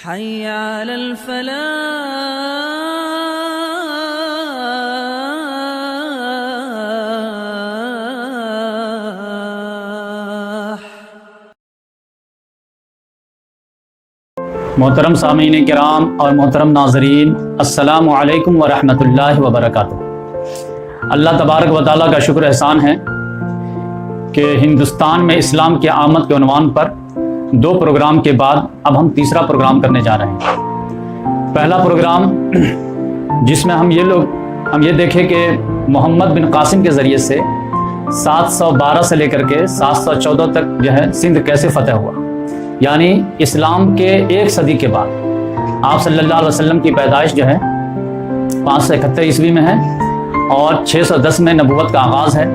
हय्य अलल फलाह। मोहतरम सामीन किराम और मोहतरम नाजरीन, अस्सलामु अलैकुम व रहमतुल्लाहि व बरकातुहू। अल्लाह तबारक व तआला का शुक्र एहसान है कि हिंदुस्तान में इस्लाम की आमद के उन्वान पर 2 प्रोग्राम के बाद अब हम तीसरा प्रोग्राम करने जा रहे हैं। पहला प्रोग्राम जिसमें हम ये देखें कि मोहम्मद बिन कासिम के ज़रिए से 712 से लेकर के 714 तक जो है सिंध कैसे फतह हुआ, यानी इस्लाम के 1 सदी के बाद आप सल्लल्लाहु अलैहि वसल्लम की पैदाइश जो है 571 ईस्वी में है और 610 में नबूवत का आगाज़ है,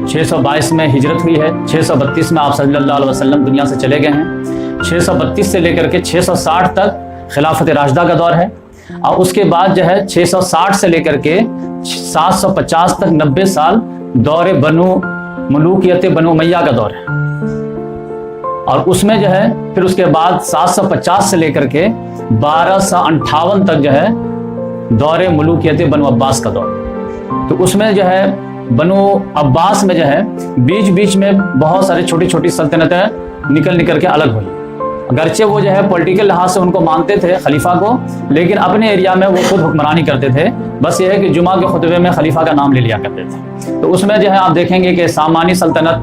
622 में हिजरत हुई है, 632 में आप सल्लल्लाहु अलैहि वसल्लम दुनिया से चले गए हैं, 632 से लेकर के 660 तक खिलाफत राशिदा का दौर है और उसके बाद जो है 660 से लेकर के 750 तक 90 साल दौरे बनु मलूकियत बनु उमैया का दौर है और उसमें जो है फिर उसके बाद 750 से लेकर के 1258 तक जो है दौरे मलूकियत बनु अब्बास का दौर। तो उसमें जो है बनु अब्बास में जो है बीच बीच में बहुत सारी छोटी छोटी सल्तनतें निकल के अलग हुई। अगरचे वो जो है पॉलिटिकल लिहाज से उनको मानते थे खलीफा को, लेकिन अपने एरिया में वो खुद हुक्मरानी करते थे। बस ये है कि जुमा के खुतबे में खलीफा का नाम ले लिया करते थे। तो उसमें जो है आप देखेंगे कि सामानी सल्तनत,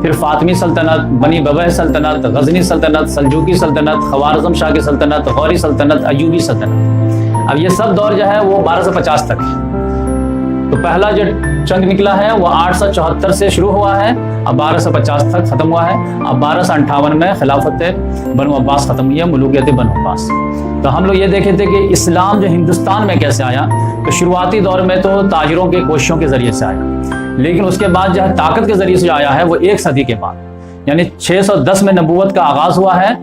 फिर फातमी सल्तनत, बनी बबह सल्तनत, गजनी सल्तनत, सल्जूकी सल्तनत, ख्वारिज़म शाह की सल्तनत, गौरी सल्तनत, अयूबी सल्तनत। अब ये सब दौर जो है वो 1250 तक है। तो पहला जो चंद निकला है वो 874 से शुरू हुआ है, अब 1250 तक खत्म हुआ है। अब 1258 में खिलाफत बनु अब्बास खत्म हुई है, मुलूकियत बनु अब्बास। तो हम लोग ये देखे थे कि इस्लाम जो हिंदुस्तान में कैसे आया, तो शुरुआती दौर में तो ताजिरों के कोशिशों के जरिए से आया, लेकिन उसके बाद जो है ताकत के जरिए से आया है वो 1 सदी के बाद, यानी 610 में नबूवत का आगाज हुआ है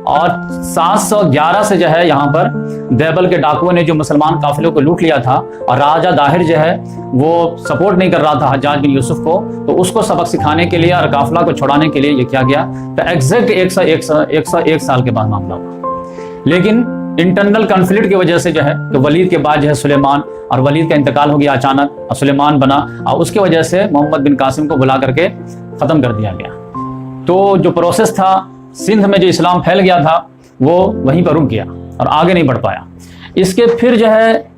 और 711 से जो है यहाँ पर देवल के डाकुओं ने जो मुसलमान काफिलों को लूट लिया था और राजा दाहिर जो है वो सपोर्ट नहीं कर रहा था हज्जाज बिन यूसुफ को, तो उसको सबक सिखाने के लिए और काफिला को छुड़ाने के लिए ये किया गया। तो एग्जैक्ट 101 साल के बाद मामला हुआ, लेकिन इंटरनल कॉन्फ्लिक्ट की वजह से जो है तो वलीद के बाद जो है सुलेमान, और वलीद का इंतकाल हो गया अचानक और सुलेमान बना और उसकी वजह से मोहम्मद बिन कासिम को बुला करके ख़त्म कर दिया गया। तो जो प्रोसेस था सिंध में जो इस्लाम फैल गया था वो वहीं पर रुक गया और आगे नहीं बढ़ पाया। इसके फिर जो है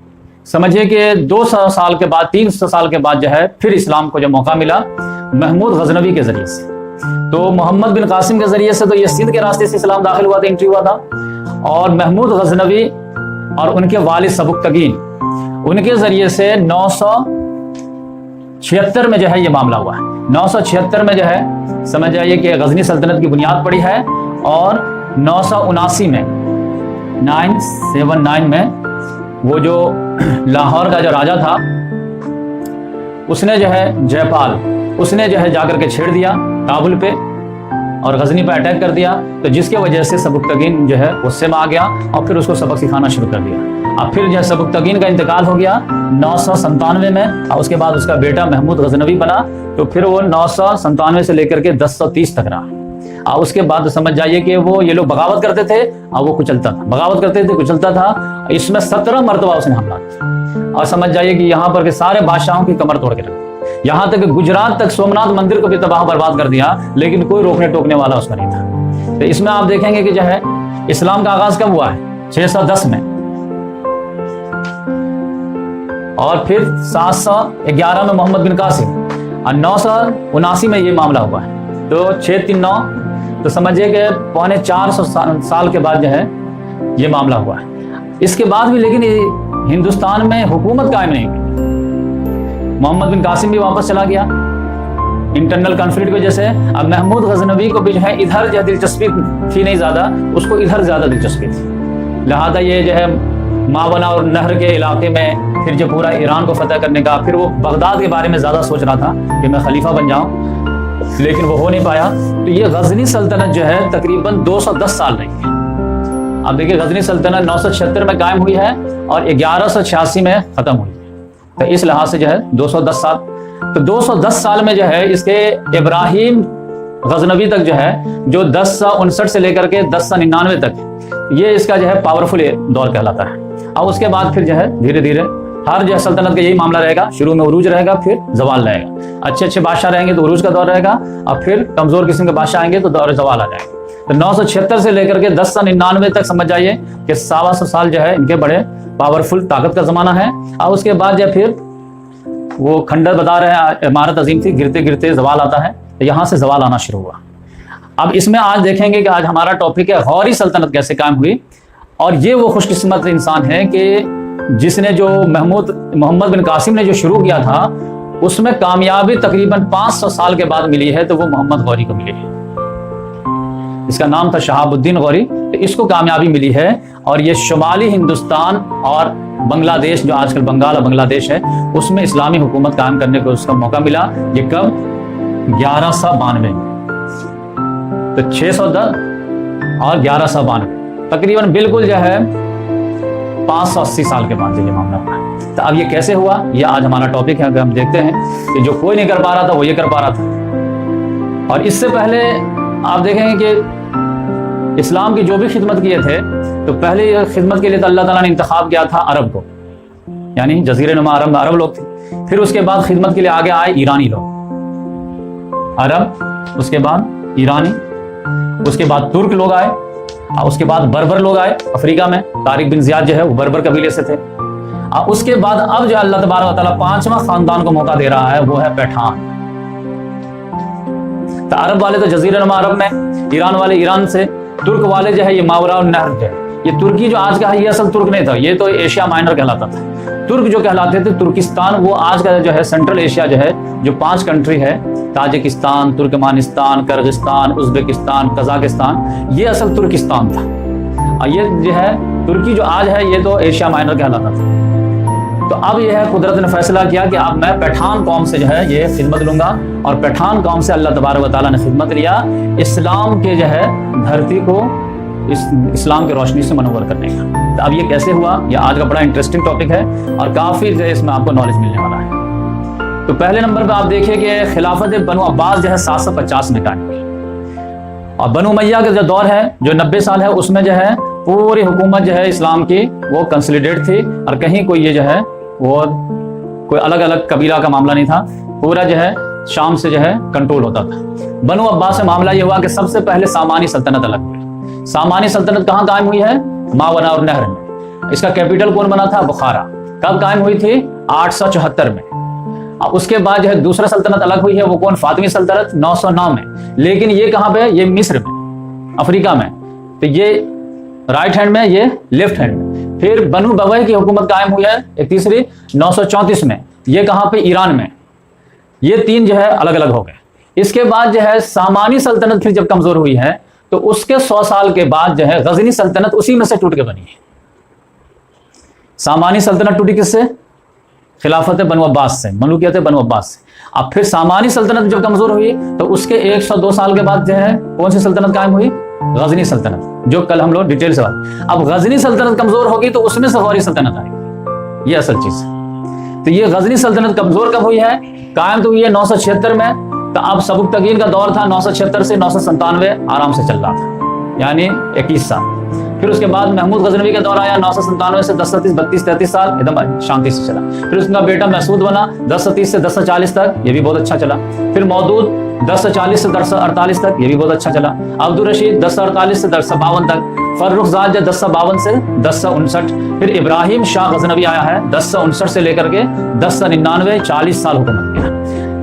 समझिए कि 200 साल के बाद 300 साल के बाद जो है फिर इस्लाम को जो मौका मिला महमूद गजनवी के जरिए से। तो मोहम्मद बिन कासिम के जरिए से तो ये सिंध के रास्ते से इस्लाम दाखिल हुआ था, एंट्री हुआ था, और महमूद गजनवी और उनके वालिद सबुक्तगीन उनके जरिए से 976 में जो है ये मामला हुआ है। 976 में जो है समझ जाइए कि गजनी सल्तनत की बुनियाद पड़ी है और 979 में 979 में वो जो लाहौर का जो राजा था उसने जो है जयपाल, उसने जो है जाकर के छेड़ दिया काबुल पे और गजनी पे अटैक कर दिया। तो जिसके वजह से सबुक्तगीन जो है गुस्से में आ गया और फिर उसको सबक सिखाना शुरू कर दिया। अब फिर जो है सबुक्तगीन का इंतकाल हो गया 997 में और उसके बाद उसका बेटा महमूद गजनवी बना। तो फिर वो 997 से लेकर के 1030 तक रहा और उसके बाद तो समझ जाइए कि वो ये लोग बगावत करते थे और वो कुचलता था, बगावत करते थे कुचलता था। इसमें 17 मरतबा उसने हमला किया और समझ जाइए कि यहाँ पर के सारे बादशाहों की कमर तोड़ के रखा, यहाँ तक गुजरात तक सोमनाथ मंदिर को भी तबाह बर्बाद कर दिया, लेकिन कोई रोकने टोकने वाला उसका नहीं था। तो इसमें आप देखेंगे कि जो है इस्लाम का आगाज कब हुआ है 610 में और फिर 711 में मोहम्मद बिन कासिम और 979 में ये मामला हुआ है। तो 639 तो समझिए कि 450 साल के बाद जो है ये मामला हुआ है। इसके बाद भी लेकिन हिंदुस्तान में हुकूमत कायम नहीं हुई। मोहम्मद बिन कासिम भी वापस चला गया इंटरनल कॉन्फ्लिक्ट की वजह से। अब महमूद गजनवी को भी जो है इधर जो दिलचस्पी थी नहीं ज़्यादा, उसको इधर ज़्यादा दिलचस्पी थी, लिहाजा ये जो है मावना और नहर के इलाके में फिर जो पूरा ईरान को फतह करने का, फिर वो बगदाद के बारे में ज़्यादा सोच रहा था कि मैं खलीफा बन जाऊँ, लेकिन वो हो नहीं पाया। तो ये गजनी सल्तनत जो है तकरीबन 210 साल रही है। अब देखिए गजनी सल्तनत 976 में कायम हुई है और 1186 में ख़त्म हुई है। तो इस लिहाज से जो है 210 साल। तो 210 साल में जो है इसके इब्राहिम गजनवी तक जो है, जो 1059 से लेकर के 1099 तक, ये इसका जो है पावरफुल दौर कहलाता है। और उसके बाद फिर जो है धीरे धीरे हर जो है सल्तनत का यही मामला रहेगा, शुरू में उरूज रहेगा, फिर जवाल रहेगा। अच्छे अच्छे बादशाह रहेंगे तो उरूज का दौर रहेगा, और फिर कमजोर किस्म के बादशाह आएंगे तो दौर जवाल आ जाएगा। तो 976 से लेकर के 1099 तक समझ जाइए कि 125 साल जो है इनके बड़े पावरफुल ताकत का जमाना है। और उसके बाद जो फिर वो खंडर बता रहे हैं, इमारत अजीम थी, गिरते गिरते जवाल आता है, तो यहाँ से जवाल आना शुरू हुआ। अब इसमें आज देखेंगे कि आज हमारा टॉपिक है गौरी सल्तनत कैसे कायम हुई। और ये वो खुशकिस्मत इंसान है कि जिसने जो मोहम्मद बिन कासिम ने जो शुरू किया था, उसमें कामयाबी तकरीबन 500 साल के बाद मिली है, तो वो मोहम्मद गौरी को मिली है। इसका नाम था शहाबुद्दीन गौरी, तो इसको कामयाबी मिली है। और ये शुमाली हिंदुस्तान और बांग्लादेश, जो आजकल बंगाल और बांग्लादेश है, उसमें इस्लामी हुकूमत कायम करने को उसका मौका मिला। ये कब? 1192 में। तो 610 और 1192, तकरीबन बिल्कुल जो है 580 साल के बाद ये मामला हुआ। तो अब ये कैसे हुआ, ये आज हमारा टॉपिक है। अगर हम देखते हैं कि जो कोई नहीं कर पा रहा था वो ये कर पा रहा था। और इससे पहले आप देखेंगे कि इस्लाम की जो भी खिदमत किए थे, तो पहले ये खिदमत के लिए तो अल्लाह ताला ने इंतखाब किया था अरब को, यानी जजीरे नुमा अरब में अरब लोग थे। फिर उसके बाद खिदमत के लिए आगे आए ईरानी लोग, अरब, उसके बाद ईरानी, उसके बाद तुर्क लोग आए, और उसके बाद बर्बर लोग आए अफ्रीका में। तारिक बिन जियाद जो है वो बर्बर कबीले से थे। और उसके बाद अब जो अल्लाह तबारक व तआला 5वां खानदान को मौका दे रहा है, वो है पैठान। तो अरब वाले तो जजीरा नुमा अरब में, ईरान वाले ईरान से, तुर्क वाले जो है ये मावरा नहर जो है, ये तुर्की जो आज का है, ये असल तुर्क नहीं था, ये तो एशिया माइनर कहलाता था। तुर्क जो कहलाते थे तुर्किस्तान, वो आज का जो है सेंट्रल एशिया जो है, जो 5 कंट्री है, Tajikistan, Turkmenistan, Kyrgyzstan, Uzbekistan, Kazakhstan, ये असल तुर्किस्तान था। और ये जो है तुर्की जो आज है, ये तो एशिया माइनर कहलाता था। तो अब यह है कुदरत ने फैसला किया कि अब मैं पैठान कौम से जो है ये खिदमत लूंगा। और पैठान कौम से अल्लाह तबारक व तआला ने खिदमत लिया, इस्लाम के जो है धरती को इस्लाम की रोशनी से मनोवर करने का। तो अब ये कैसे हुआ, ये आज का बड़ा इंटरेस्टिंग टॉपिक है और काफी जो है इसमें आपको नॉलेज मिलने वाला है। तो पहले नंबर पे आप देखिए कि खिलाफत बनु अब्बास जो है 750 में कायम हुई। और बनु उमैया का जो दौर है, जो 90 साल है, उसमें जो है पूरी हुकूमत जो है इस्लाम की वो कंसोलिडेट थी, और कहीं कोई ये जो है वो कोई अलग अलग कबीला का मामला नहीं था, पूरा जो है शाम से जो है कंट्रोल होता था। बनु अब्बास से मामला ये हुआ कि सबसे पहले सामानी सल्तनत अलग हुई। सामानी सल्तनत कहाँ कायम हुई है? मावना और नहर में। इसका कैपिटल कौन बना था? बुखारा। कब कायम हुई थी? 874 में। और उसके बाद जो है दूसरा सल्तनत अलग हुई है, वो कौन? फातिमी सल्तनत 909 में। लेकिन ये कहाँ पे? ये मिस्र में, अफ्रीका में। तो ये राइट हैंड में, ये लेफ्ट हैंड में। फिर बनु बवै की हुकूमत कायम हुई है एक तीसरी 934 में। ये कहाँ पे? ईरान में। ये 3 जो है अलग अलग हो गए। इसके बाद जो है सामानी सल्तनत फिर जब कमजोर हुई है, तो उसके 100 साल के बाद जो है गजनी सल्तनत उसी में से टूट के बनी है। सामानी सल्तनत टूटी किससे? खिलाफत बनु अब्बास से, मलूकियत बनु अब्बास से। अब फिर सामानी सल्तनत जब कमजोर हुई, तो उसके 102 साल के बाद जो है कौन सी सल्तनत कायम हुई? गजनी सल्तनत, जो कल हम लोग डिटेल से बात। अब गजनी सल्तनत कमजोर होगी तो उसमें से गौरी सल्तनत आएगी, ये असल चीज है। तो ये गजनी सल्तनत कमजोर कब हुई है? कायम तो हुई है 976 में। तो अब सबुकतगीन का दौर था 976 से 997, आराम से चल रहा था, यानी 21 साल। फिर उसके बाद महमूद गजनवी का दौर आया 997 से 1030, 32, 33 साल, एकदम शांति से चला। फिर उसका बेटा महसूद बना 1030 से 1040 तक, ये भी बहुत अच्छा चला। फिर मौदूद 1040 से 1048 तक, ये भी बहुत अच्छा चला। अब्दुल रशीद 1048 से 1052 तक। फर्रुखजाद 1052 से 1059। फिर इब्राहिम शाह गजनवी आया है 1059 से लेकर के 1099, 40 साल हुकूमत किया।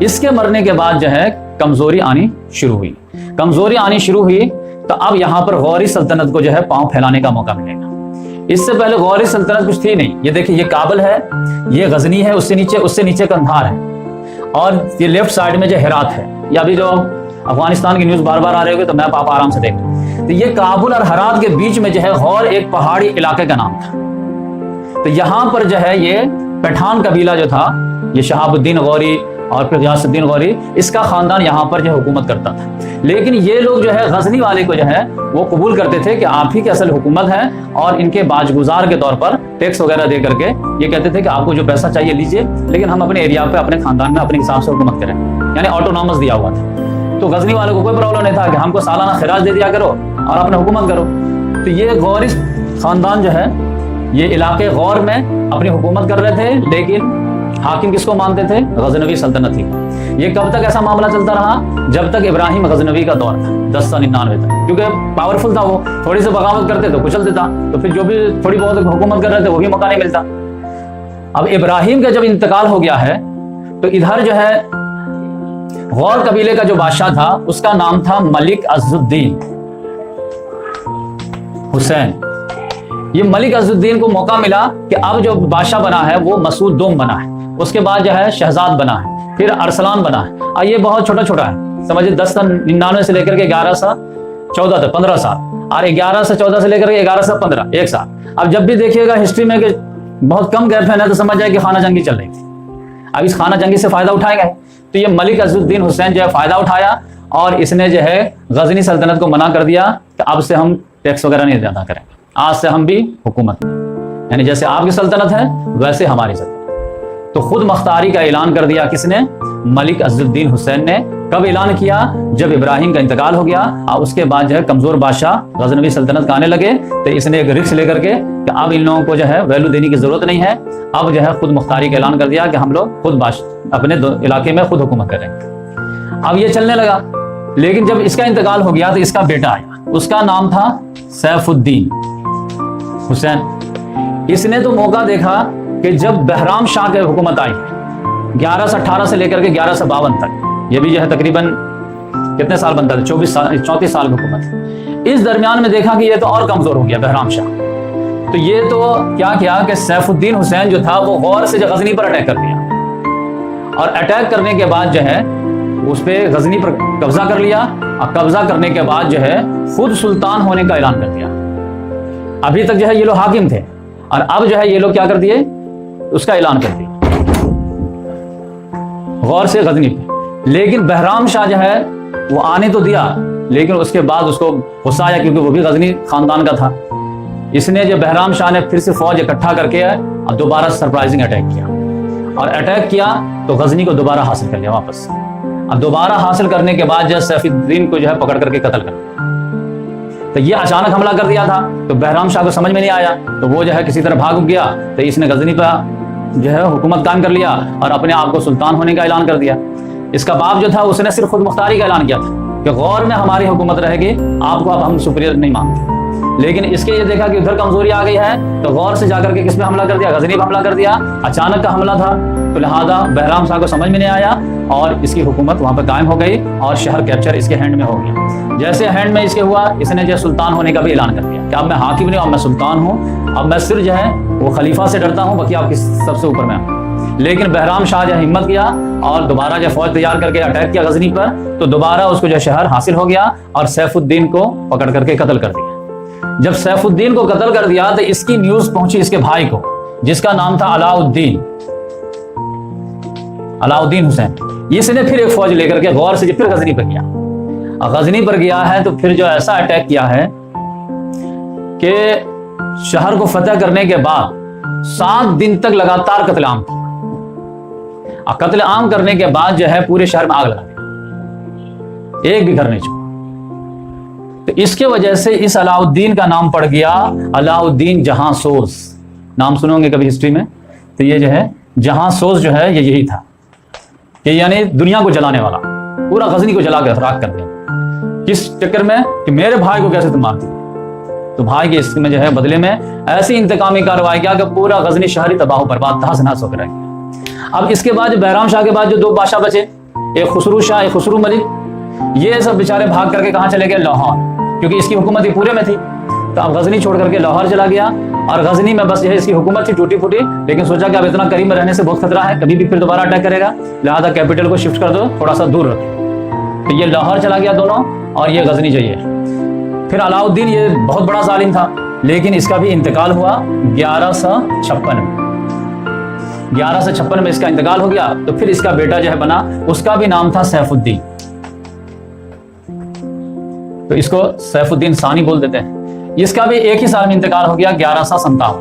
इसके मरने के बाद जो है कमजोरी आनी शुरू हुई। कमजोरी आनी शुरू हुई तो अब यहां पर गौरी सल्तनत को जो है पांव फैलाने का मौका मिलेगा। इससे पहले गौरी सल्तनत कुछ थी नहीं। ये देखिए, ये काबुल है, ये गजनी है, उससे नीचे कंधार है, और ये लेफ्ट साइड में जो हेरात है। ये अभी जो अफगानिस्तान की न्यूज बार बार आ रही होगी तो मैं आप आराम से देख लें। तो ये काबुल और हेरात के बीच में जो है गौर एक पहाड़ी इलाके का नाम था। तो यहां पर जो है ये पैठान कबीला जो था, ये शहाबुद्दीन गौरी और फिर गियासुद्दीन गौरी, इसका खानदान यहाँ पर जो है हुकूमत करता था। लेकिन ये लोग जो है गजनी वाले को जो है वो कबूल करते थे कि आप ही की असल हुकूमत है, और इनके बाजगुजार के तौर पर टैक्स वगैरह दे करके ये कहते थे कि आपको जो पैसा चाहिए लीजिए, लेकिन हम अपने एरिया पे अपने खानदान में अपने हिसाब से हुकूमत करें, यानी ऑटोनॉमस दिया हुआ था। तो गजनी वालों को कोई प्रॉब्लम नहीं था कि हमको सालाना खिराज दे दिया करो और अपने हुकूमत करो। तो ये गौरी खानदान जो है ये इलाके गौर में अपनी हुकूमत कर रहे थे, लेकिन हाकिम किसको मानते थे? गजनवी सल्तनत ही। ये कब तक ऐसा मामला चलता रहा? जब तक इब्राहिम गजनवी का दौर था, 1099 तक, क्योंकि पावरफुल था वो, थोड़ी सी बगावत करते तो कुचल देता, तो फिर जो भी थोड़ी बहुत हुकूमत कर रहे थे वो भी मौका नहीं मिलता। अब इब्राहिम का जब इंतकाल हो गया है तो इधर जो है गौर कबीले का जो बादशाह था उसका नाम था मलिक अज़्ज़ुद्दीन हुसैन। ये मलिक अज़्ज़ुद्दीन को मौका मिला कि अब जो बादशाह बना है वो मसूद दोम बना है, उसके बाद जो है शहजाद बना है, फिर अरसलान बना है, और ये बहुत छोटा छोटा है, समझिए 1099 से लेकर के 1114 तक 15 साल, और 1114 से लेकर के 1115 1 साल। अब जब भी देखिएगा हिस्ट्री में कि बहुत कम गैप है ना, तो समझ जाए कि खाना जंगी चल रही थी। अब इस खाना जंगी से फायदा उठाएंगे, तो ये मलिक अज़्ज़ुद्दीन हुसैन जो है फायदा उठाया और इसने जो है गजनी सल्तनत को मना कर दिया कि अब से हम टैक्स वगैरह नहीं अदा करेंगे, आज से हम भी हुकूमत, यानी जैसे आपकी सल्तनत है वैसे हमारी सल्तनत। तो खुद मुख्तारी का ऐलान कर दिया किसने? मलिक अज़्ज़ुद्दीन हुसैन ने। कब ऐलान किया? जब इब्राहिम का इंतकाल हो गया और उसके बाद जो है कमजोर बादशाह गजनवी सल्तनत का आने लगे, तो इसने एक रिस्क लेकर के कि अब इन लोगों को जो है वैल्यू देने की जरूरत नहीं है, अब जो है खुद मुख्तारी का ऐलान कर दिया कि हम लोग खुद अपने इलाके में खुद हुकूमत करेंगे। अब ये चलने लगा, लेकिन जब इसका इंतकाल हो गया तो इसका बेटा आया, उसका नाम था सैफुद्दीन हुसैन। इसने तो मौका देखा कि जब बहराम शाह की हुकूमत आई 1118 से लेकर के 1152 तक, ये भी जो है तकरीबन कितने साल बनता था? 34 साल की हुकूमत। इस दरमियान में देखा कि ये तो और कमजोर हो गया बहराम शाह, तो ये तो क्या किया कि सैफुद्दीन हुसैन जो था वो गौर से गजनी पर अटैक कर दिया, और अटैक करने के बाद जो है उस पर गजनी पर कब्जा कर लिया, और कब्जा करने के बाद जो है खुद सुल्तान होने का ऐलान कर दिया। अभी तक जो है ये लोग हाकिम थे, और अब जो है ये लोग क्या कर दिए? उसका ऐलान कर दिया गौर से गजनी पे। लेकिन बहराम शाह जो है वो आने तो दिया, लेकिन उसके बाद उसको गुस्सा आया, क्योंकि वो भी गजनी खानदान का था। इसने जो बहराम शाह ने फिर से फौज इकट्ठा करके अब दोबारा सरप्राइजिंग अटैक किया, और अटैक किया तो गजनी को दोबारा हासिल कर लिया वापस। अब दोबारा हासिल करने के बाद जो सैफुद्दीन को जो है पकड़ करके कत्ल कर दिया। तो ये अचानक हमला कर दिया था, तो बहराम शाह को समझ में नहीं आया, तो वो जो है किसी तरह भाग गया, तो इसने गजनी पर जो है हुकूमत कायम कर लिया और अपने आप को सुल्तान होने का ऐलान कर दिया। इसका बाप जो था उसने सिर्फ खुद मुख्तारी का ऐलान किया था कि गौर में हमारी हुकूमत रहेगी, आपको अब हम सुपीरियर नहीं मानते। लेकिन इसके ये देखा कि उधर कमजोरी आ गई है, तो गौर से जाकर के किस पे हमला कर दिया? गजनी पे हमला कर दिया। अचानक का हमला था, तो लिहाजा बहराम शाह को समझ में नहीं आया और इसकी हुकूमत वहां पर कायम हो गई और शहर कैप्चर इसके हैंड में हो गया। जैसे हैंड में इसके हुआ, इसने जो सुल्तान होने का भी ऐलान कर दिया कि अब मैं हाकिम नहीं, अब मैं सुल्तान हूँ, अब मैं सिर्फ जो है वो खलीफा से डरता हूँ, बाकी आपकी सबसे ऊपर मैं हूँ। लेकिन बहराम शाह जो हिम्मत किया और दोबारा जो फौज तैयार करके अटैक किया गजनी पर, तो दोबारा उसको जो शहर हासिल हो गया और सैफुद्दीन को पकड़ करके कत्ल कर दिया। जब सैफुद्दीन को कत्ल कर दिया तो इसकी न्यूज पहुंची इसके भाई को, जिसका नाम था अलाउद्दीन हुसैन। इसने फिर एक फौज लेकर के गौर से फिर गजनी पर गया, और गजनी पर गया है तो फिर जो ऐसा अटैक किया है कि शहर को फतेह करने के बाद 7 दिन तक लगातार कत्लेआम किया, और कत्लेआम करने के बाद जो है पूरे शहर में आग लगा दी, एक भी घर नहीं छोड़ा। तो इसके वजह से इस अलाउद्दीन का नाम पड़ गया अलाउद्दीन जहांसोज। नाम सुनोगे कभी हिस्ट्री में, तो ये जो है जहांसोज जो है ये यही था, कि यानी दुनिया को जलाने वाला, पूरा गजनी को जला कर राख कर दिया। किस चक्कर में? कि मेरे भाई को कैसे तुम मारती। तो भाई के इसमें जो है बदले में ऐसी इंतकामी कार्रवाई किया कि पूरा गजनी शहरी तबाह बर्बाद तहस नहस होकर रह गया। अब इसके बाद बहराम शाह के बाद जो 2 बादशाह बचे, एक खुसरू शाह, एक खुसरू मलिक, ये सब बेचारे भाग करके कहाँ चले गए? लाहौर, क्योंकि इसकी हुकूमत ही पूरे में थी। तो अब गजनी छोड़ करके लाहौर चला गया, और गजनी में बस यह इसकी हुकूमत थी टूटी फूटी, लेकिन सोचा कि अब इतना करीब में रहने से बहुत खतरा है, कभी भी फिर दोबारा अटैक करेगा, लिहाजा कैपिटल को शिफ्ट कर दो, थोड़ा सा दूर रखो। तो ये लाहौर चला गया दोनों, और ये गजनी चाहिए। फिर अलाउद्दीन ये बहुत बड़ा जालिम था, लेकिन इसका भी इंतकाल हुआ 1156 में। 1156 में इसका इंतकाल हो गया, तो फिर इसका बेटा जो है बना, उसका भी नाम था सैफुद्दीन, तो इसको सैफुद्दीन सानी बोल देते हैं। इसका भी एक ही साल में इंतकाल हो गया 1157।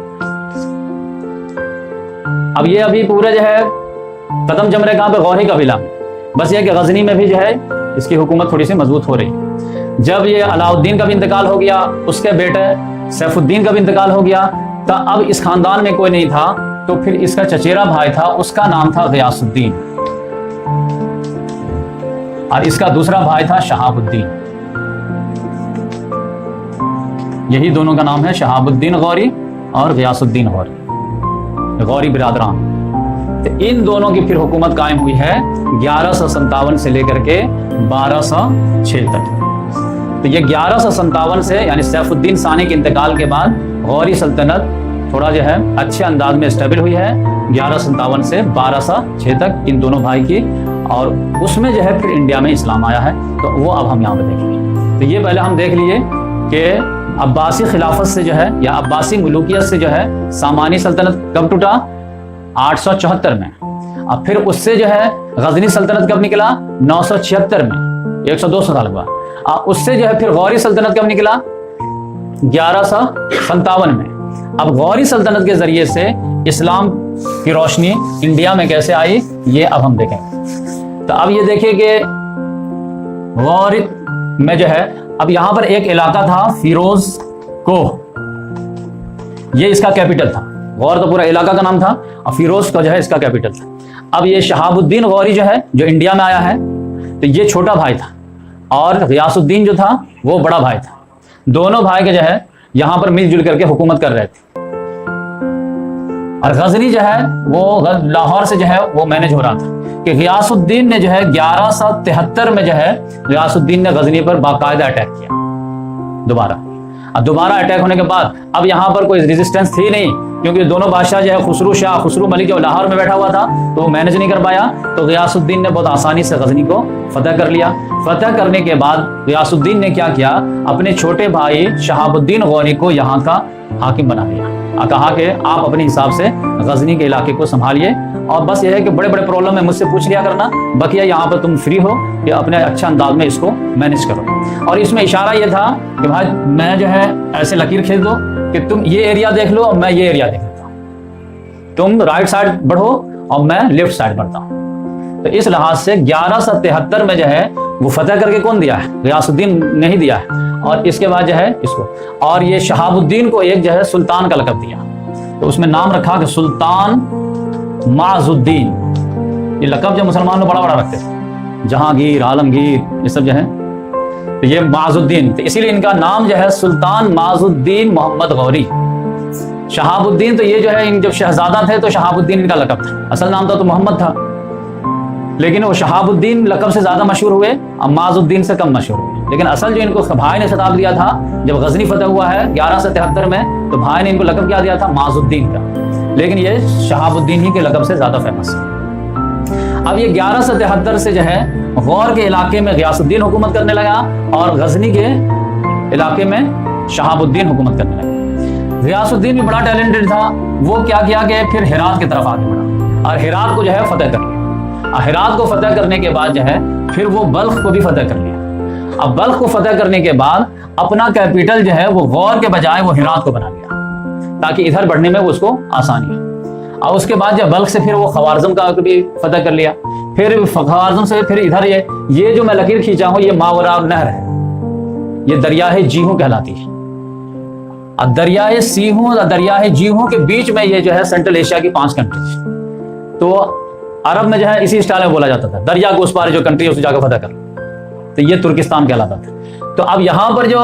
अब ये अभी पूरे जो है कदम जम रहे कहां पे? गौरी कबीला में। बस ये कि गजनी में भी जो है इसकी हुकूमत थोड़ी सी मजबूत हो रही है। जब ये अलाउद्दीन का भी इंतकाल हो गया, उसके बेटे सैफुद्दीन का भी इंतकाल हो गया, तो अब इस खानदान में कोई नहीं था, तो फिर इसका चचेरा भाई था, उसका नाम था गियासुद्दीन, और इसका दूसरा भाई था शहाबुद्दीन। यही दोनों का नाम है शहाबुद्दीन गौरी और गियासुद्दीन गौरी, गौरी बिरादरान। तो इन दोनों की फिर हुकूमत कायम हुई है 1157 से लेकर के 1206 तक। तो ये 1157 से यानी सैफुद्दीन सानी के इंतकाल के बाद गौरी सल्तनत थोड़ा जो है अच्छे अंदाज में स्टेबल हुई है 1157 से 1206 तक इन दोनों भाई की, और उसमें जो है फिर इंडिया में इस्लाम आया है। तो वो अब हम यहाँ पे देखेंगे। तो ये पहले हम देख लिए कि अब्बासी खिलाफत से जो है या अब्बासी मुलूकियत से जो है सामानी सल्तनत कब टूटा, 874 में। अब फिर उससे जो है गजनी सल्तनत कब निकला, 976 में, 100-200 साल हुआ। उससे जो है फिर गौरी सल्तनत कब निकला, 1157 में। अब गौरी सल्तनत के जरिए से इस्लाम की रोशनी इंडिया में कैसे आई, ये अब हम देखेंगे। तो अब ये देखिए कि गौरी में जो है, अब यहां पर एक इलाका था फिरोज को, ये इसका कैपिटल था। गौर तो पूरा इलाका का नाम था और फिरोज का जो है इसका कैपिटल था। अब ये शहाबुद्दीन गौरी जो है जो इंडिया में आया है, तो ये छोटा भाई था और गियासुद्दीन जो था वो बड़ा भाई था। दोनों भाई के जो है यहां पर मिलजुल करके हुकूमत कर रहे थे, और गजनी जो है वो लाहौर से जो है वो मैनेज हो रहा था कि गियासुद्दीन ने जो है 1173 में जो है गियासुद्दीन ने गजनी पर बाकायदा अटैक किया दोबारा। अब दोबारा अटैक होने के बाद अब यहाँ पर कोई रेजिस्टेंस थी नहीं, क्योंकि दोनों बादशाह जो है खुसरू मलिक जो लाहौर में बैठा हुआ था तो वो मैनेज नहीं कर पाया। तो गियासुद्दीन ने बहुत आसानी से गजनी को फतह कर लिया। फतह करने के बाद गियासुद्दीन ने क्या किया, अपने छोटे भाई शहाबुद्दीन गौरी को यहाँ का हाकिम बना दिया और कहा कि आप अपने हिसाब से गजनी के इलाके को संभालिए, और बस यह है कि बड़े बड़े प्रॉब्लम है मुझसे पूछ लिया करना, बकिया यहाँ पर तुम फ्री हो कि अपने अच्छे अंदाज में इसको मैनेज करो। और इसमें इशारा यह था कि भाई मैं जो है ऐसे लकीर खींच दो कि तुम ये एरिया देख लो और मैं ये एरिया देख लेता हूँ, तुम राइट साइड बढ़ो और मैं लेफ्ट साइड बढ़ता हूँ। तो इस लिहाज से 1173 में जो है वो फतेह करके कौन दिया है, गियासुद्दीन नहीं दिया है। और इसके बाद जो है इसको, और ये शहाबुद्दीन को एक जो है सुल्तान का लक़ब दिया, तो उसमें नाम रखा कि सुल्तान माजुद्दीन। ये लक़ब जो मुसलमान लोग बड़ा बड़ा रखते थे, जहांगीर, आलमगीर, ये सब जो है, तो ये माजुद्दीन, तो इसीलिए इनका नाम जो है सुल्तान माजुद्दीन मोहम्मद गौरी। शहाबुद्दीन तो ये जो है जब शहजादा थे तो शहाबुद्दीन इनका लक़ब था, असल नाम तो मोहम्मद था, लेकिन वो शहाबुद्दीन लक़ब से ज्यादा मशहूर हुए और माजुद्दीन से कम मशहूर हुए। लेकिन असल जो इनको भाई ने खिताब दिया था जब गजनी फतेह हुआ है 1173 में, तो भाई ने इनको लक़ब क्या दिया था, माजुद्दीन का, लेकिन ये शहाबुद्दीन ही के लक़ब से ज्यादा फेमस है। अब ये 1173 से जो है गौर के इलाके में गियासुद्दीन हुकूमत करने लगा और गजनी के इलाके में शहाबुद्दीन हुकूमत करने लगा। गियासुद्दीन भी बड़ा टैलेंटेड था, वो क्या किया कि फिर हेरात की तरफ आगे बढ़ा और हेरात को जो है फतेह कर लिया। हेरात को फतेह करने के बाद जो है फिर वो बल्ख को भी फतेह कर लिया। अब बल्ख को फतेह करने के बाद अपना कैपिटल जो है वो गौर के बजाय वो हेरात को बना लिया ताकि इधर बढ़ने में उसको आसानी है। और उसके बाद जब बल्ख से फिर वो खवारजम का भी फतेह कर लिया, फिर खवारजम से फिर इधर ये जो मैं लकीर खींचा हूं ये मावरा नहर है, ये दरियाए जीहू कहलाती है। और दरियाए सीहू और दरियाए जीहू के बीच में ये जो है सेंट्रल एशिया की 5 कंट्रीज, तो अरब में जो है इसी स्टाइल में बोला जाता था, दरिया के उस पार जो कंट्री है उसे जाकर फतेह कर, तो ये तुर्किस्तान कहलाता था। तो अब यहाँ पर जो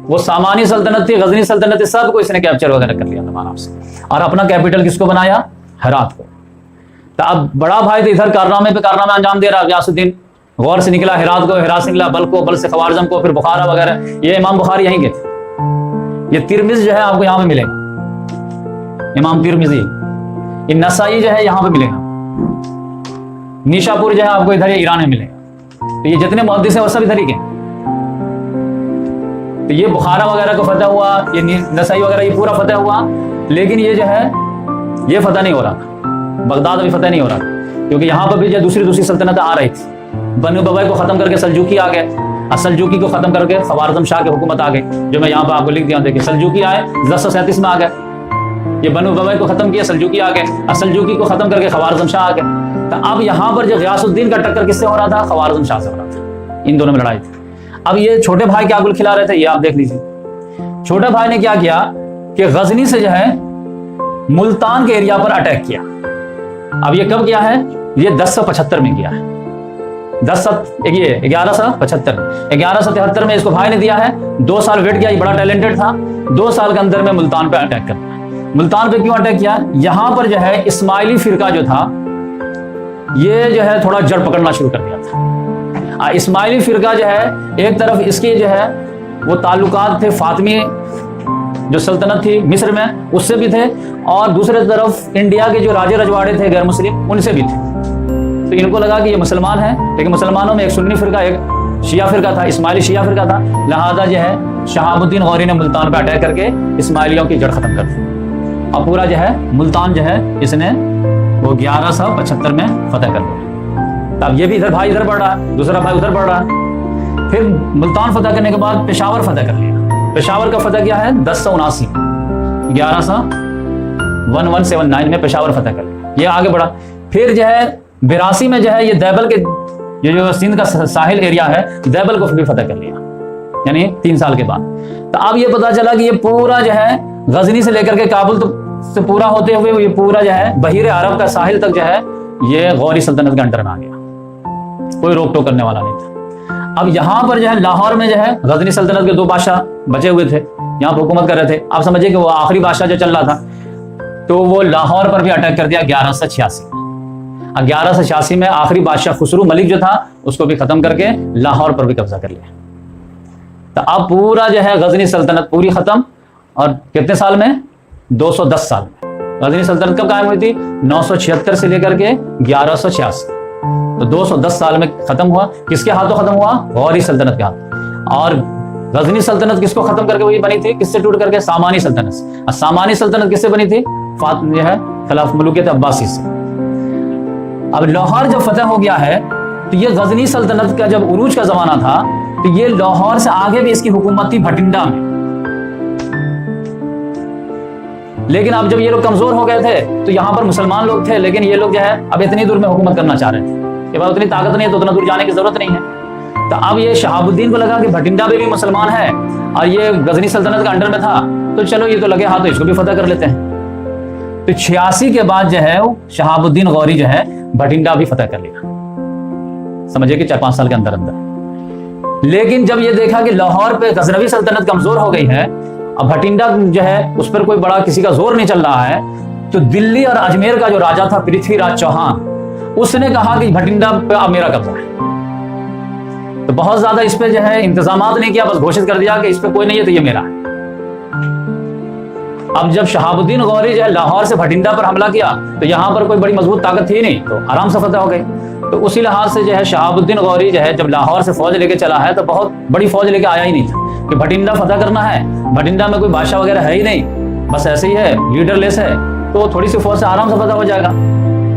वो सामानी सल्तनत थी, गजनी सल्तनत थी, सबको इसने कैप्चर वगैरह कर लिया तमाम से, और अपना कैपिटल किसको बनाया, हेरात को। तो अब बड़ा भाई तो इधर कारनामे पे कारनामे अंजाम दे रहा, गियासुद्दीन गौर से निकला हेरात को, हेरात से निकला बल्ख को, बल्ख से खवारजम को, फिर बुखारा वगैरह। ये इमाम बुखारी यहीं के थे। ये तिरमिज़ जो है आपको यहाँ पे मिलेगा, इमाम तिरमिज़ी। ये नसाई जो है यहाँ पे मिलेगा, निशापुर जो है आपको इधर ईरान में मिलेगा। तो ये जितने मुहद्दिस हैं वो सब इधर ही के। तो ये बुखारा वगैरह को फतेह हुआ, ये नसाई वगैरह ये पूरा फतेह हुआ, लेकिन ये जो है ये फतेह नहीं हो रहा था, बगदाद अभी फतेह नहीं हो रहा था, क्योंकि यहाँ पर भी जो दूसरी सल्तनत आ रही थी। बनु बवै को खत्म करके सल्जूकी आ गए, और सल्जूकी को खत्म करके खवारजम शाह की हुकूमत आ गई, जो मैं यहाँ पर आपको लिख दिया। देखिए सल्जूकी आए 1037 में आ गए, ये बनु बवै को खत्म किया, सल्जूकी आ गए, और सल्जूकी को खत्म करके खवारजम शाह आ गए। तो अब यहां पर जो गयासुद्दीन का टक्कर किससे हो रहा था? ख्वारिज़म शाह से हो रहा था। इन दोनों में लड़ाई थी। अब ये छोटे भाई क्या गुल खिला रहे थे, ये आप देख लीजिए। छोटे भाई ने क्या किया कि गजनी से जो है मुल्तान के एरिया पर अटैक किया। अब ये कब किया है? ये 1075 में किया है। 1173 में इसको भाई ने दिया है। 2 साल वेट किया, ये बड़ा टैलेंटेड था। 2 साल के अंदर में मुल्तान पे अटैक कर दिया। मुल्तान पे क्यों अटैक किया? यहां पर जो है इस्माइली फिरका जो था ये जो है थोड़ा जड़ पकड़ना शुरू कर दिया था। इस्माइली फिरका जो है एक तरफ इसके जो है वो ताल्लुकात थे फातिमी जो सल्तनत थी मिस्र में उससे भी थे, और दूसरे तरफ इंडिया के जो राजे रजवाड़े थे गैर मुस्लिम उनसे भी थे। तो इनको लगा कि ये मुसलमान है, लेकिन मुसलमानों में एक सुन्नी फिरका एक शिया फिरका था, इस्माइली शिया फिरका था। लिहाजा जो है शहाबुद्दीन गौरी ने मुल्तान पर अटैक करके इस्माइलियों की जड़ खत्म कर दी। अब पूरा जो है मुल्तान जो है इसने वो 1175 में फतेह कर लिया। अब ये भी इधर भाई इधर बढ़ रहा है, दूसरा भाई उधर बढ़ रहा है। फिर मुल्तान फतेह करने के बाद पेशावर फतेह कर लिया। पेशावर का फतेह क्या है? 1079 1179 में पेशावर फतेह कर लिया। ये आगे बढ़ा। फिर जो है 82 में जो है ये दैबल के ये जो सिंध का साहिल एरिया है दैबल को भी फतेह कर लिया, यानी 3 साल के बाद। तो अब ये पता चला कि ये पूरा जो है गजनी से लेकर के काबुल से पूरा होते हुए ये पूरा जो है बहीर अरब का साहिल तक जो है ये गौरी सल्तनत के अंडर में आ गया। कोई रोक टोक करने वाला नहीं था। अब यहां पर जो है लाहौर में जो है गजनी सल्तनत के 2 बादशाह बचे हुए थे, यहाँ पर हुकूमत कर रहे थे। आप समझिए कि वो आखिरी बादशाह जो चल रहा था, तो वो लाहौर पर भी अटैक कर दिया 1186। 1186 में आखिरी बादशाह खुसरू मलिक जो था उसको भी खत्म करके लाहौर पर भी कब्जा कर लिया। तो अब पूरा जो है गजनी सल्तनत पूरी खत्म, और कितने साल में? 210 साल में। गजनी सल्तनत कब कायम हुई थी? 976 से लेकर के 1186, तो 210 साल में खत्म हुआ। किसके हाथों खत्म हुआ? गौरी सल्तनत के हाथ। और गजनी सल्तनत किसको खत्म करके वही बनी थी? किससे टूट करके? सामानी सल्तनत। और सामानी सल्तनत किससे बनी थी? जो है खिलाफ मलूकियत अब्बासी से। अब लाहौर जब फतेह हो गया है तो ये गजनी सल्तनत का जब उरूज का जमाना था, तो ये लाहौर से आगे भी इसकी हुकूमत थी भटिंडा में। लेकिन अब जब ये लोग कमजोर हो गए थे तो यहाँ पर मुसलमान लोग थे, लेकिन ये लोग जो है अब इतनी दूर में हुकूमत करना चाह रहे थे। ये बात उतनी ताकत नहीं है तो उतना दूर जाने की जरूरत नहीं है। तो अब ये शहाबुद्दीन को लगा कि भटिंडा में भी मुसलमान है और ये गजनी सल्तनत का अंडर में था, तो चलो ये तो लगे हाथ, तो इसको भी फतेह कर लेते हैं। तो 86 के बाद जो है शहाबुद्दीन गौरी जो है भटिंडा भी फतेह कर लिया, समझिए कि 4-5 साल के अंदर अंदर। लेकिन जब ये देखा कि लाहौर पे गजनवी सल्तनत कमजोर हो गई है, अब भटिंडा जो है उस पर कोई बड़ा किसी का जोर नहीं चल रहा है, तो दिल्ली और अजमेर का जो राजा था पृथ्वीराज चौहान, उसने कहा कि भटिंडा पे अब मेरा कब्जा है। तो बहुत ज्यादा इस पे जो है इंतजामात नहीं किया, बस घोषित कर दिया कि इस पे कोई नहीं है तो ये मेरा है। अब जब शहाबुद्दीन गौरी जो है लाहौर से भटिंडा पर हमला किया तो यहां पर कोई बड़ी मजबूत ताकत थी नहीं, तो आराम से फतेह हो गई। तो उसी लिहाज से जो है शहाबुद्दीन गौरी जो है जब लाहौर से फौज लेके चला है तो बहुत बड़ी फौज लेके आया ही नहीं था कि भटिंडा फतेह करना है। भटिंडा में कोई बादशाह वगैरह है ही नहीं, बस ऐसे ही है, लीडरलेस है, तो थोड़ी सी फौज से आराम से फतेह हो जाएगा।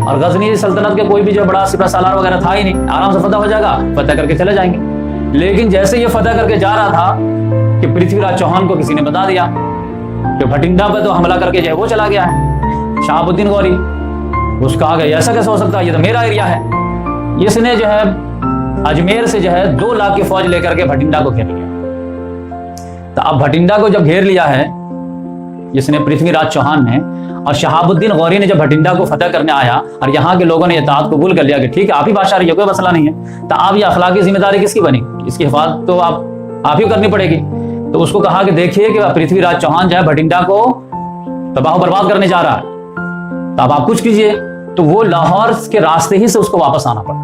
और गजनी सल्तनत के कोई भी जो बड़ा सिपह सालार वगैरह था ही नहीं, आराम से फतेह हो जाएगा, फतेह करके चले जाएंगे। लेकिन जैसे ये फतेह करके जा रहा था कि पृथ्वीराज चौहान को किसी ने बता दिया कि भटिंडा पे तो हमला करके जो है वो चला गया है शहाबुद्दीन गौरी। उसका आ गया, ऐसा कैसे हो सकता है, ये तो मेरा एरिया है। इसने जो है अजमेर से जो है 2 लाख की फौज लेकर के भटिंडा को घेर लिया। तो अब भटिंडा को जब घेर लिया है इसने पृथ्वीराज चौहान ने, और शहाबुद्दीन गौरी ने जब भटिंडा को फतेह करने आया और यहाँ के लोगों ने इताअत कबूल कर लिया कि ठीक है आप ही बादशाह रहिए, कोई मसला नहीं है, तो अब ये अखलाकी जिम्मेदारी किसकी बनी? इसकी हिफाजत तो आप ही करनी पड़ेगी। तो उसको कहा कि देखिए कि पृथ्वीराज चौहान जो है भटिंडा को तबाह बर्बाद करने जा रहा है, तो अब आप कुछ कीजिए। तो वो लाहौर के रास्ते ही से उसको वापस आना पड़ा।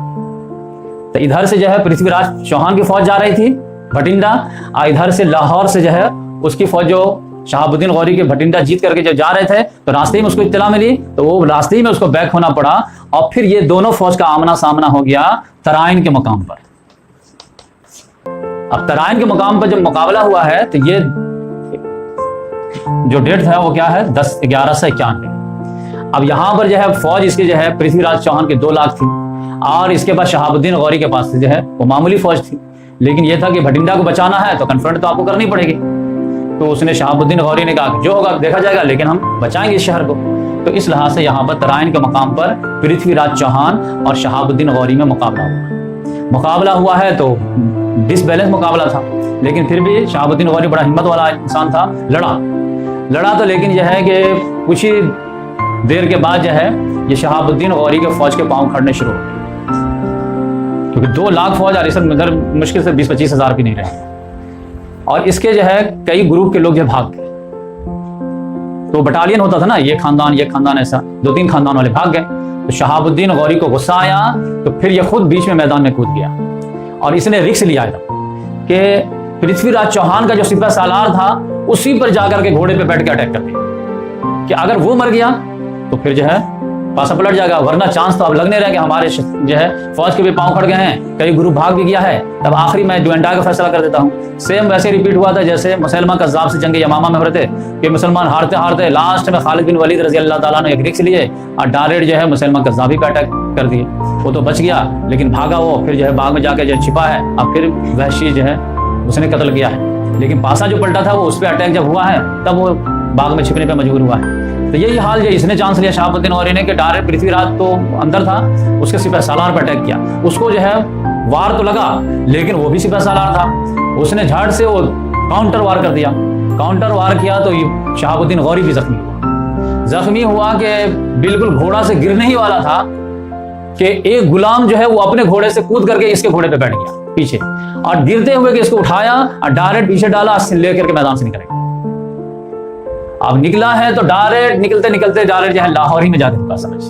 तो इधर से जो है पृथ्वीराज चौहान की फौज जा रही थी भटिंडा, और इधर से लाहौर से जो है उसकी फौज जो शहाबुद्दीन गौरी के भटिंडा जीत करके जो जा रहे थे, तो रास्ते ही में उसको इत्तला मिली, तो वो रास्ते ही में उसको बैक होना पड़ा। और फिर ये दोनों फौज का आमना सामना हो गया तराइन के मुकाम पर। अब तराइन के मुकाम पर जब मुकाबला हुआ है तो ये जो डेट था वो क्या है? 10/1191। अब यहां पर जो है फौज इसके जो है पृथ्वीराज चौहान के 2 लाख थी, और इसके बाद शहाबुद्दीन गौरी के पास जो है वो मामूली फौज थी। लेकिन ये था कि भटिंडा को बचाना है तो कन्फ्रंट तो आपको करनी पड़ेगी। तो उसने शहाबुद्दीन गौरी ने कहा जो होगा देखा जाएगा, लेकिन हम बचाएंगे इस शहर को। तो इस लिहाज से यहाँ पर तराइन के मकाम पर पृथ्वीराज चौहान और शहाबुद्दीन गौरी में मुकाबला हुआ है। तो डिसबैलेंस मुकाबला था, लेकिन फिर भी शहाबुद्दीन गौरी बड़ा हिम्मत वाला इंसान था, लड़ा तो, लेकिन यह है कि कुछ ही देर के बाद जो है ये शहाबुद्दीन गौरी के फौज के पांव खड़ने शुरू हो गए, क्योंकि 2 लाख फौज आ रही सब इधर मुश्किल से 20-25 हज़ार भी नहीं रहे। और इसके जो है कई ग्रुप के लोग जो भाग गए। तो बटालियन होता था ना, ये खानदान ऐसा 2-3 खानदान वाले भाग गए। तो शहाबुद्दीन गौरी को गुस्सा आया, तो फिर ये खुद बीच में मैदान में कूद गया और इसने रिस्क लिया था कि पृथ्वीराज चौहान का जो सिपह सालार था उसी पर जाकर के घोड़े पे बैठ के अटैक कर दिया कि अगर वो मर गया तो फिर जो है पासा पलट जाएगा, वरना चांस तो अब लगने रहे कि हमारे जो है फौज के भी पांव खड़ गए हैं, कई ग्रुप भाग भी गया है, तब आखिरी मैं जुएंडा का फैसला कर देता हूँ। सेम वैसे रिपीट हुआ था जैसे मुसलमान कज़्ज़ाब से जंग यमामा में हो रहे थे कि मुसलमान हारते हारते लास्ट में खालिद बिन वलीद रजी अल्लाह ताला ने एक रिस्क लिए और डायरेक्ट जो है मुसलमान कज़्ज़ाबी पे अटैक कर दिए। वो तो बच गया, लेकिन भागा वो, फिर जो है बाग में जाकर जो छिपा है, अब फिर वहशी जो है उसने कत्ल किया है। लेकिन पासा जो पलटा था वो उस पर अटैक जब हुआ है तब वो बाग में छिपने पर मजबूर हुआ है। तो यही हाल जो इसने चांस लिया शहाबुद्दीन गौरी ने कि डायरेक्ट पृथ्वीराज तो अंदर था, उसके सिपह सालार पर अटैक किया। उसको जो है वार तो लगा, लेकिन वो भी सिपह सालार था, उसने झट से वो काउंटर वार कर दिया। काउंटर वार किया तो शहाबुद्दीन गौरी भी जख्मी हुआ कि बिल्कुल घोड़ा से गिरने ही वाला था कि एक गुलाम जो है वो अपने घोड़े से कूद करके इसके घोड़े पे बैठ गया पीछे, और गिरते हुए कि इसको उठाया और डायरेक्ट पीछे डाला, लेकर के मैदान से निकलेगा। अब निकला है तो डायरेक्ट निकलते डायरेक्ट जो है लाहौर ही में जाके रुका समझ।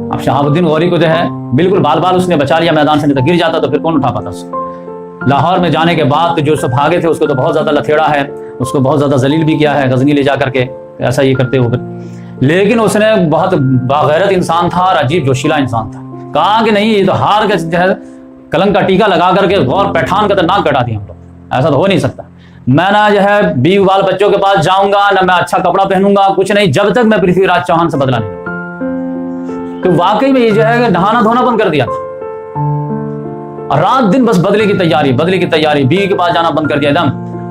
अब शहाबुद्दीन गौरी को जो है बिल्कुल बाल उसने बचा लिया मैदान से, नहीं तो गिर जाता तो फिर कौन उठा पाता उसको। लाहौर में जाने के बाद तो जो सब भागे थे उसको तो बहुत ज्यादा लथेड़ा है, उसको बहुत ज्यादा जलील भी किया है गजनी ले जा करके, ऐसा ये करते हुए। लेकिन उसने बहुत बागैरत इंसान था और अजीब जोशीला इंसान था, कहा कि नहीं ये तो हार के जो है कलंक का टीका लगा करके गौर पैठान का तो नाक कटा दिया हम लोग, ऐसा तो हो नहीं सकता। मैं ना जो है बीवी बाल बच्चों के पास जाऊंगा, ना मैं अच्छा कपड़ा पहनूंगा, कुछ नहीं, जब तक मैं पृथ्वीराज चौहान से बदला नहीं। तो वाकई में ये जो है नहाना धोना बंद कर दिया था और रात दिन बस बदले की तैयारी, बीवी के पास जाना बंद कर दिया एकदम।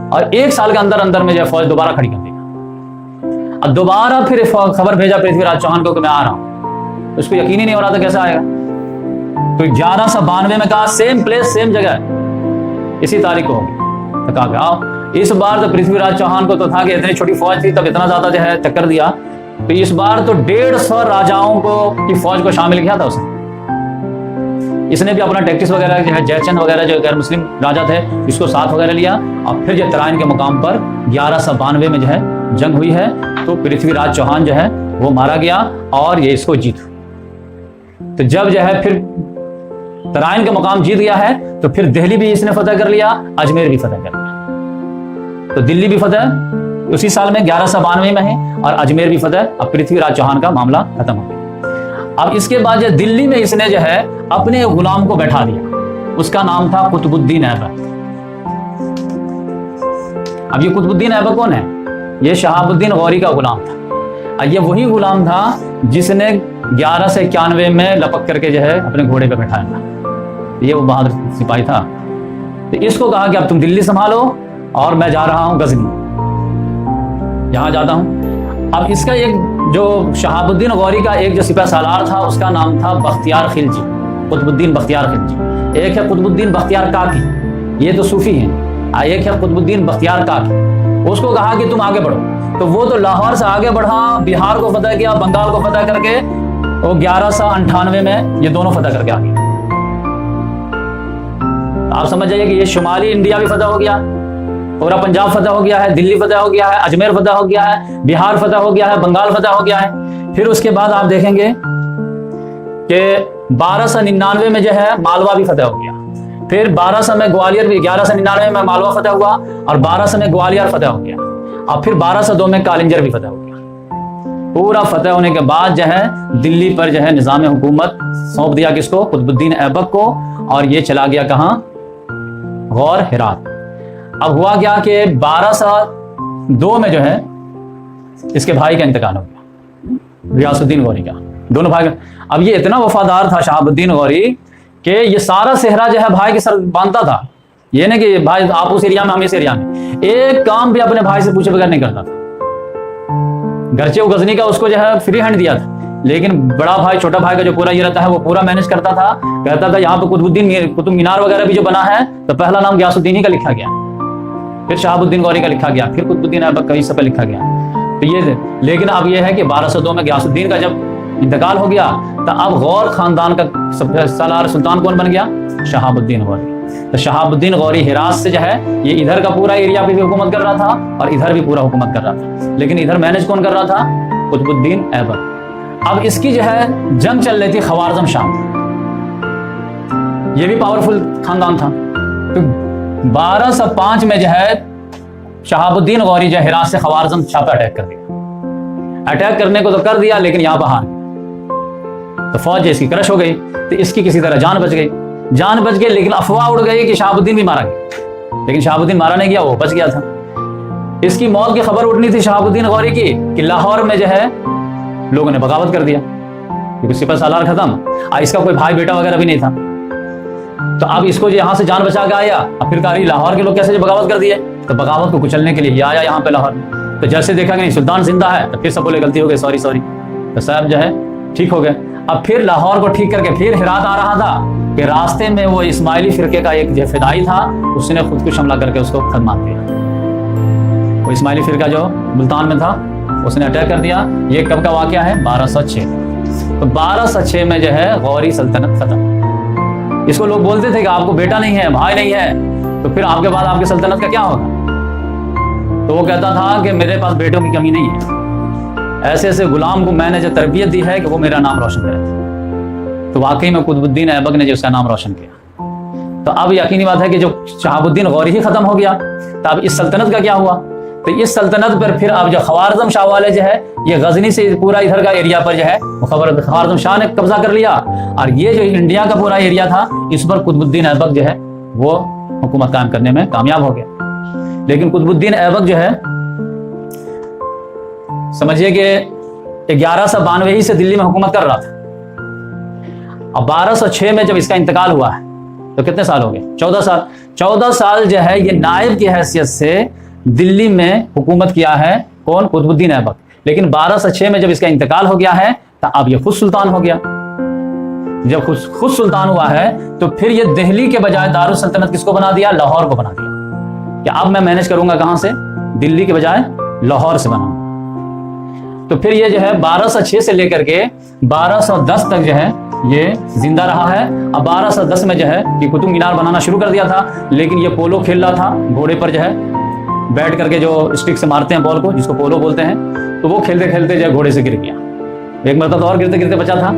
और 1 साल के अंदर में जो फौज दोबारा खड़ी कर देगा। अब दोबारा फिर खबर भेजा पृथ्वीराज चौहान को कि मैं आ रहा हूं, उसको यकीन ही नहीं हो रहा था कैसे आएगा। तो 1192 में कहा सेम प्लेस सेम जगह इसी तारीख को होगी, तो कहा आओ। इस बार तो पृथ्वीराज चौहान को तो था कि इतनी छोटी फौज थी तब इतना ज्यादा जो है टक्कर दिया, तो इस बार तो 150 राजाओं को की फौज को शामिल किया था उसने। इसने भी अपना टैक्टिस वगैरह जो है जयचंद वगैरह जो गैर मुस्लिम राजा थे इसको साथ वगैरह लिया, और फिर जो तराइन के मुकाम पर 1192 में जो है जंग हुई है, तो पृथ्वीराज चौहान जो है वो मारा गया और ये इसको जीत। तो जब जो है फिर तराइन का मुकाम जीत गया है तो फिर दिल्ली भी इसने फतह कर लिया, अजमेर भी फतह कर लिया। तो दिल्ली भी फतह उसी साल में 1192 में है और अजमेर भी फतह। अब पृथ्वीराज चौहान का मामला खत्म हो गया। अब इसके बाद दिल्ली में इसने जो है अपने गुलाम को बैठा दिया, उसका नाम था कुतुबुद्दीन ऐबक। अब ये कुतुबुद्दीन ऐबक कौन है? ये शहाबुद्दीन गौरी का गुलाम था। ये वही गुलाम था जिसने 1191 में लपक करके जो है अपने घोड़े पे बैठाया था, ये वो बहादुर सिपाही था। तो इसको कहा कि अब तुम दिल्ली संभालो और मैं जा रहा हूं गजनी, यहां जाता हूं। अब इसका एक जो शहाबुद्दीन गौरी का एक जो सिपह सालार था उसका नाम था बख्तियार खिलजी, कुतुबुद्दीन बख्तियार खिलजी। एक है कुतुबुद्दीन बख्तियार काकी, ये तो सूफी हैं। एक है कुतुबुद्दीन बख्तियार काकी। उसको कहा कि तुम आगे बढ़ो, तो वो तो लाहौर से आगे बढ़ा, बिहार को फतह किया, बंगाल को फतह करके वो 1198 में ये दोनों फतह करके आ गए। आप समझ जाइए कि ये शुमाली इंडिया भी फतह हो गया, पूरा पंजाब फतह हो गया है, दिल्ली फतह हो गया है, अजमेर फतह हो गया है, बिहार फतह हो गया है, बंगाल फतह हो गया है। फिर उसके बाद आप देखेंगे कि 1299 में जो है मालवा भी फतह हो गया। फिर 1200 में ग्वालियर भी, 1199 में मालवा फतह हुआ और 1200 में ग्वालियर फतह हो गया। और फिर 1202 में कालिंजर भी फतह हो गया। पूरा फतह होने के बाद जो है दिल्ली पर जो है निजाम हुकूमत सौंप दिया किसको? कुतुबुद्दीन ऐबक को। और ये चला गया कहां? गौर हेरात। अब हुआ क्या कि 1202 में जो है इसके भाई का इंतकाल हो गया, रियासुद्दीन गौरी का, दोनों भाई। अब ये इतना वफादार था शहाबुद्दीन गौरी कि ये सारा सेहरा जो है भाई के सर बांधता था। ये नहीं कि भाई आप उस एरिया में हम इस एरिया में, एक काम भी अपने भाई से पूछे बगैर नहीं करता था। घरचे वो गजनी का उसको जो है फ्री हैंड दिया था, लेकिन बड़ा भाई छोटा भाई का जो पूरा ये रहता है वो पूरा मैनेज करता था। कहता था यहाँ पे कुतुब मीनार वगैरह भी जो बना है तो पहला नाम गयासुद्दीन ही का लिखा गया, फिर शहाबुद्दीन गौरी का लिखा गया, फिर कुतुबुद्दीन ऐबक का इस पर लिखा गया। तो ये, लेकिन अब ये है कि 1202 में गयासुद्दीन का जब इंतकाल हो गया तो अब गौर खानदान का सालार सुल्तान कौन बन गया? शहाबुद्दीन गौरी। तो शहाबुद्दीन गौरी हिरास से जो है ये इधर का पूरा एरिया पे भी हुकूमत कर रहा था और इधर भी पूरा हुकूमत कर रहा था, लेकिन इधर मैनेज कौन कर रहा था? कुतुबुद्दीन ऐबक। अब इसकी जो है जंग चल रही थी खवारजम शाह, ये भी पावरफुल खानदान था। तो 1205 में जो है शहाबुद्दीन गौरी जो हिरास से खवारजम शाह पे अटैक कर दिया। अटैक करने को तो कर दिया लेकिन यहां पर हार गया, तो फौज इसकी क्रश हो गई। तो इसकी किसी तरह जान बच गई, लेकिन अफवाह उड़ गई कि शहाबुद्दीन भी मारा गया, लेकिन शहाबुद्दीन मारा नहीं गया, वो बच गया था। इसकी मौत की खबर उठनी थी शहाबुद्दीन गौरी की कि लाहौर में जो है लोगों ने बगावत कर दिया, क्योंकि सिपह सालार खत्म, इसका कोई भाई बेटा वगैरह भी नहीं था। तो अब इसको जो यहाँ से जान बचा के आया, अब फिर कहा लाहौर के लोग कैसे बगावत कर दिए, तो बगावत को कुचलने के लिए आया यहाँ पे लाहौर में। तो जैसे देखा कि नहीं सुल्तान जिंदा है, तो फिर सब बोले गलती हो गई, सॉरी। तो साहब जो है ठीक हो गए। अब फिर लाहौर को ठीक करके फिर हिरात आ रहा था कि रास्ते में वो इस्माइली फिरके का एक जो फिदाई था उसने खुदकुश हमला करके उसको खत्म मार दिया। वो इस्माइली फिरका जो मुल्तान में था उसने अटैक कर दिया। ये कब का वाकया है? 1206। तो 1206 में जो है गौरी सल्तनत खत्म। इसको लोग बोलते थे कि आपको बेटा नहीं है, भाई नहीं है, तो फिर आपके बाद आपकी सल्तनत का क्या होगा? तो वो कहता था कि मेरे पास बेटों की कमी नहीं है, ऐसे ऐसे गुलाम को मैंने जो तरबियत दी है कि वो मेरा नाम रोशन करे। तो वाकई में कुतुबुद्दीन ऐबक ने जो उसका नाम रोशन किया। तो अब यकीनी बात है कि जो शहाबुद्दीन गौरी ही खत्म हो गया, तो अब इस सल्तनत का क्या हुआ? तो इस सल्तनत पर फिर अब जो खवारजम शाह वाले जो है ये गजनी से पूरा इधर का एरिया पर जो है खवारजम शाह ने कब्जा कर लिया, और ये जो इंडिया का पूरा एरिया था इस पर कुतुबुद्दीन ऐबक जो है वो हुकूमत कायम करने में कामयाब हो गया। लेकिन कुतुबुद्दीन ऐबक जो है समझिए कि 1192 ही से दिल्ली में हुकूमत कर रहा था। अब 1206 में जब इसका इंतकाल हुआ है तो कितने साल हो गए? 14 साल। 14 साल जो है ये नायब की हैसियत से दिल्ली में हुकूमत किया है कौन? कुतुबुद्दीन ऐबक। लेकिन 1206 में जब इसका इंतकाल हो गया है तो अब ये खुद सुल्तान हो गया। जब खुद सुल्तान हुआ है तो फिर ये दिल्ली के बजाय दारुल सल्तनत किसको बना दिया? लाहौर को बना दिया कि अब मैं मैनेज करूंगा कहां से? दिल्ली के बजाय लाहौर से बनाऊंगा। तो फिर ये जो है 1206 से लेकर के 1210 तक जो है ये जिंदा रहा है। अब 1210 में जो है कि कुतुब मीनार बनाना शुरू कर दिया था, लेकिन ये पोलो खेल रहा था घोड़े पर जो है बैठ करके, जो स्टिक से मारते हैं बॉल को, जिसको पोलो बोलते हैं। तो वो खेलते खेलते जो घोड़े से गिर गया। एक मरतबा और गिरते गिरते बचा था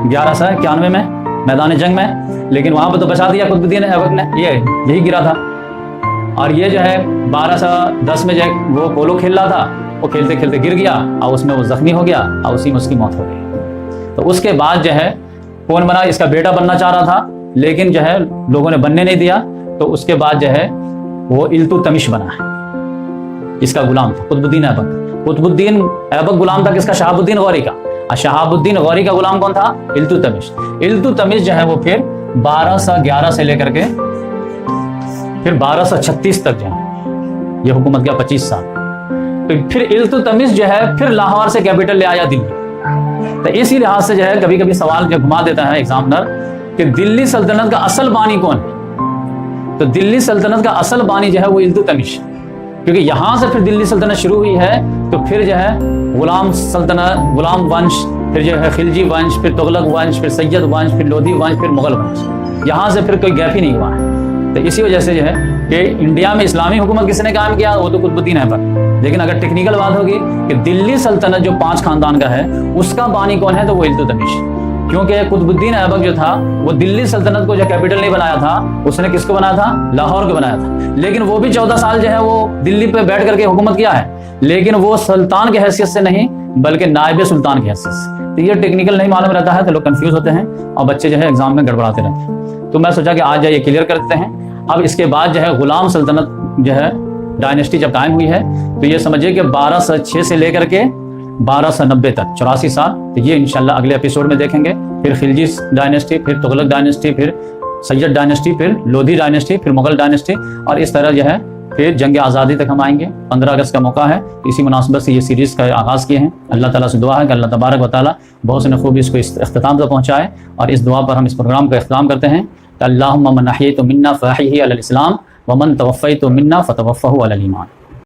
1191 में मैदान जंग में, लेकिन वहां पर तो बचा दिया कुतुबुद्दीन ऐबक ने, ये यही गिरा था। और ये जो है 1210 में जो है वो पोलो खेल रहा था, वो खेलते खेलते गिर गया और उसमें वो जख्मी हो गया और उसी में उसकी मौत हो गई। तो उसके बाद जो है कौन बना? इसका बेटा बनना चाह रहा था, लेकिन जो है लोगों ने बनने नहीं दिया। तो उसके बाद जो है वो इल्तुतमिश बना है, इसका गुलाम था कुतुबुद्दीन ऐबक। कुतुबुद्दीन ऐबक गुलाम था किसका? शहाबुद्दीन गौरी का। और शहाबुद्दीन गौरी का गुलाम कौन था? इल्तुतमिश। इल्तुतमिश जो है वो फिर 1211 से लेकर के फिर 1236 तक जो है ये हुकूमत किया 25 साल। तो फिर इल्तुतमिश जो है फिर लाहौर से कैपिटल ले आया दिल्ली। तो इसी लिहाज से जो है कभी कभी सवाल जो घुमा देता है एग्जामिनर कि दिल्ली सल्तनत का असल बानी कौन है? तो दिल्ली सल्तनत का असल बानी जो है वो इल्तुतमिश, क्योंकि यहां से फिर दिल्ली सल्तनत शुरू हुई है। तो फिर जो है गुलाम सल्तनत, गुलाम वंश, फिर जो है खिलजी वंश, फिर तुगलक वंश, फिर सैयद वंश, फिर लोधी वंश, फिर मुगल वंश, यहां से फिर कोई गैप ही नहीं हुआ है। तो इसी वजह से जो है कि इंडिया में इस्लामी हुकूमत किसने कायम किया? वो तो कुतुबुद्दीन ऐबक। लेकिन अगर टेक्निकल बात होगी कि दिल्ली सल्तनत जो 5 खानदान का है उसका बानी कौन है, तो वो इल्तुतमिश। क्योंकि कुतुबुद्दीन ऐबक जो था वो दिल्ली सल्तनत को जो कैपिटल नहीं बनाया था, उसने किसको बनाया था? लाहौर को बनाया था। लेकिन वो भी 14 साल जो है वो दिल्ली पे बैठ करके हुकूमत किया है, लेकिन वो सुल्तान की हैसियत से नहीं बल्कि नायब सुल्तान की हैसियत से। तो ये टेक्निकल नहीं मालूम रहता है तो लोग कंफ्यूज होते हैं और बच्चे जो है एग्जाम में गड़बड़ाते रहते हैं। तो मैं सोचा कि आज ये क्लियर करते हैं। अब इसके बाद जो है गुलाम सल्तनत जो है डायनेस्टी जब कायम हुई है तो ये समझिए कि 1206 से लेकर के 1290 तक 84 साल। तो ये इंशाल्लाह अगले एपिसोड में देखेंगे। फिर खिलजी डायनेस्टी, फिर तुगलक डायनेस्टी, फिर सैयद डायनेस्टी, फिर लोधी डायनेस्टी, फिर मुगल डायनेस्टी, और इस तरह जो है फिर जंग आज़ादी तक हम आएंगे। 15 अगस्त का मौका है, इसी मुनासबत से ये सीरीज़ का आगाज़ किए हैं। अल्लाह ताला से दुआ है कि अल्लाह तबारक व तआला बहुत से खूब इसको इख्तिताम तक पहुँचाए। और इस दुआ पर हम इस प्रोग्राम का इख्तिताम करते हैं कि अल्लाहुम्मा मन अहयैत मिन्ना फ़अहयिही अलल इस्लाम व मन तवफ़्फ़ैत मिन्ना फ़तवफ़्फ़हु अलल ईमान।